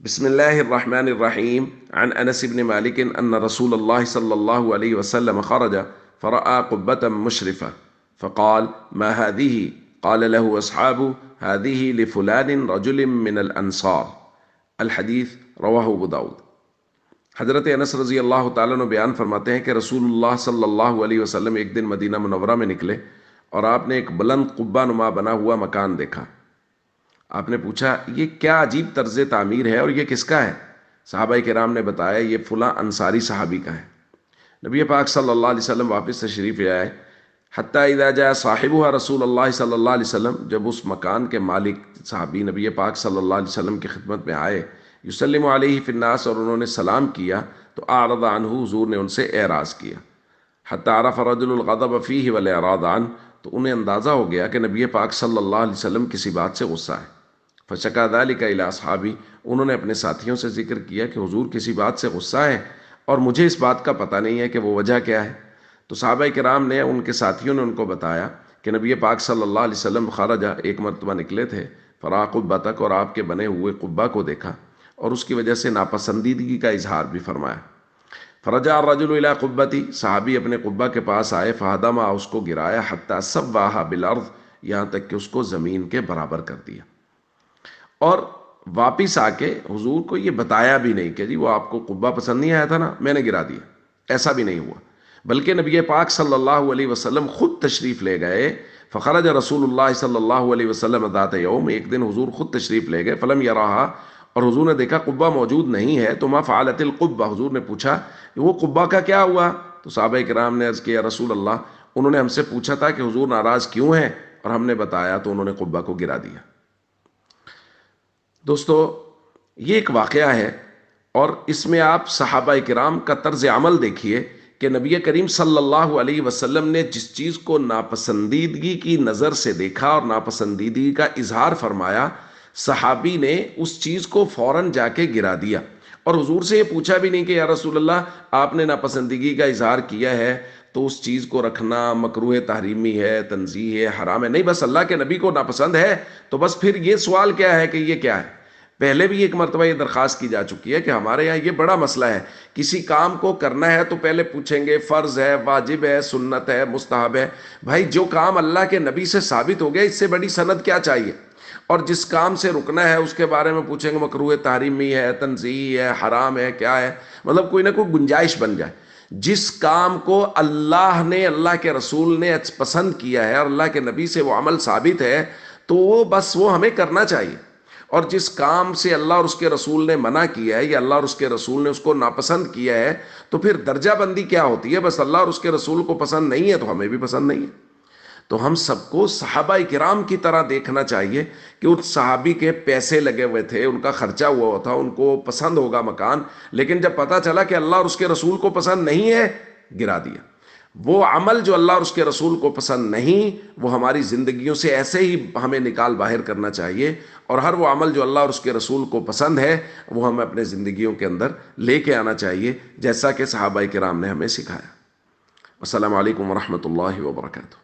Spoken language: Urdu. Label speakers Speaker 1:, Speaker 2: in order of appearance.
Speaker 1: بسم الله الرحمن الرحيم. عن أنس بن مالك أن رسول الله صلى الله عليه وسلم خرج فرأى قبة مشرفة فقال: ما هذه؟ قال له أصحابه: هذه لفلان رجل من الأنصار. الحدیث رواہ ابو داؤد۔ حضرت انس رضی اللہ تعالیٰ عنہ بیان فرماتے ہیں کہ رسول اللہ صلی اللہ علیہ وسلم ایک دن مدینہ منورہ میں نکلے اور آپ نے ایک بلند قبہ نما بنا ہوا مکان دیکھا۔ آپ نے پوچھا: یہ کیا عجیب طرز تعمیر ہے اور یہ کس کا ہے؟ صحابہ کرام نے بتایا: یہ فلاں انصاری صحابی کا ہے۔ نبی پاک صلی اللہ علیہ وسلم واپس تشریف لے آئے۔ حتیٰ اذا جاء صاحبها رسول اللہ صلی اللہ علیہ وسلم، جب اس مکان کے مالک صحابی نبی پاک صلی اللہ علیہ وسلم کی خدمت میں آئے، یسلم علیہ فی الناس، اور انہوں نے سلام کیا تو اعرض عنہ، حضور نے ان سے اعراض کیا۔ حتیٰ عرف الرجل الغضب فیہ والاعراض عنہ، تو انہیں اندازہ ہو گیا کہ نبی پاک صلی اللہ علیہ وسلم کسی بات سے غصہ ہے۔ فشکا ذلک الی اصحابی، انہوں نے اپنے ساتھیوں سے ذکر کیا کہ حضور کسی بات سے غصہ ہے اور مجھے اس بات کا پتہ نہیں ہے کہ وہ وجہ کیا ہے۔ تو صحابہ کرام نے، ان کے ساتھیوں نے ان کو بتایا کہ نبی پاک صلی اللہ علیہ وسلم خرجہ، ایک مرتبہ نکلے تھے، فرا قبہ تک، اور آپ کے بنے ہوئے قبہ کو دیکھا اور اس کی وجہ سے ناپسندیدگی کا اظہار بھی فرمایا۔ فرجع الرجل الی قبتی، صحابی اپنے قبہ کے پاس آئے، فہدمہ، اس کو گرایا، حتی سواہا بالارض، یہاں تک کہ اس کو زمین کے برابر کر دیا، اور واپس آ کے حضور کو یہ بتایا بھی نہیں کہ جی وہ آپ کو قبہ پسند نہیں آیا تھا نا، میں نے گرا دیا۔ ایسا بھی نہیں ہوا، بلکہ نبی پاک صلی اللہ علیہ وسلم خود تشریف لے گئے۔ فخرج رسول اللہ صلی اللہ علیہ وسلم ذات یوم، ایک دن حضور خود تشریف لے گئے، فلم یراہا، اور حضور نے دیکھا قبہ موجود نہیں ہے، تو ما فعلت القبہ، حضور نے پوچھا وہ قبہ کا کیا ہوا؟ تو صحابہ کرام نے عرض کیا: رسول اللہ، انہوں نے ہم سے پوچھا تھا کہ حضور ناراض کیوں ہیں، اور ہم نے بتایا تو انہوں نے قبہ کو گرا دیا۔ دوستو، یہ ایک واقعہ ہے، اور اس میں آپ صحابہ کرام کا طرز عمل دیکھیے کہ نبی کریم صلی اللہ علیہ وسلم نے جس چیز کو ناپسندیدگی کی نظر سے دیکھا اور ناپسندیدگی کا اظہار فرمایا، صحابی نے اس چیز کو فوراً جا کے گرا دیا، اور حضور سے یہ پوچھا بھی نہیں کہ یا رسول اللہ، آپ نے ناپسندیدگی کا اظہار کیا ہے تو اس چیز کو رکھنا مکروہ تحریمی ہے، تنزیہ ہے، حرام ہے، نہیں، بس اللہ کے نبی کو ناپسند ہے تو بس پھر یہ سوال کیا ہے کہ یہ کیا ہے۔ پہلے بھی ایک مرتبہ یہ درخواست کی جا چکی ہے کہ ہمارے یہاں یہ بڑا مسئلہ ہے، کسی کام کو کرنا ہے تو پہلے پوچھیں گے فرض ہے، واجب ہے، سنت ہے، مستحب ہے۔ بھائی جو کام اللہ کے نبی سے ثابت ہو گیا، اس سے بڑی سند کیا چاہیے؟ اور جس کام سے رکنا ہے اس کے بارے میں پوچھیں گے مکروہ تحریمی ہے، تنزیہی ہے، حرام ہے، کیا ہے، مطلب کوئی نہ کوئی گنجائش بن جائے۔ جس کام کو اللہ نے، اللہ کے رسول نے پسند کیا ہے اور اللہ کے نبی سے وہ عمل ثابت ہے تو وہ بس وہ ہمیں کرنا چاہیے، اور جس کام سے اللہ اور اس کے رسول نے منع کیا ہے یا اللہ اور اس کے رسول نے اس کو ناپسند کیا ہے تو پھر درجہ بندی کیا ہوتی ہے؟ بس اللہ اور اس کے رسول کو پسند نہیں ہے تو ہمیں بھی پسند نہیں ہے۔ تو ہم سب کو صحابہ کرام کی طرح دیکھنا چاہیے کہ ان صحابی کے پیسے لگے ہوئے تھے، ان کا خرچہ ہوا تھا، ان کو پسند ہوگا مکان، لیکن جب پتہ چلا کہ اللہ اور اس کے رسول کو پسند نہیں ہے، گرا دیا۔ وہ عمل جو اللہ اور اس کے رسول کو پسند نہیں، وہ ہماری زندگیوں سے ایسے ہی ہمیں نکال باہر کرنا چاہیے، اور ہر وہ عمل جو اللہ اور اس کے رسول کو پسند ہے وہ ہمیں اپنے زندگیوں کے اندر لے کے آنا چاہیے، جیسا کہ صحابہ کرام نے ہمیں سکھایا۔ السلام علیکم ورحمۃ اللہ وبرکاتہ۔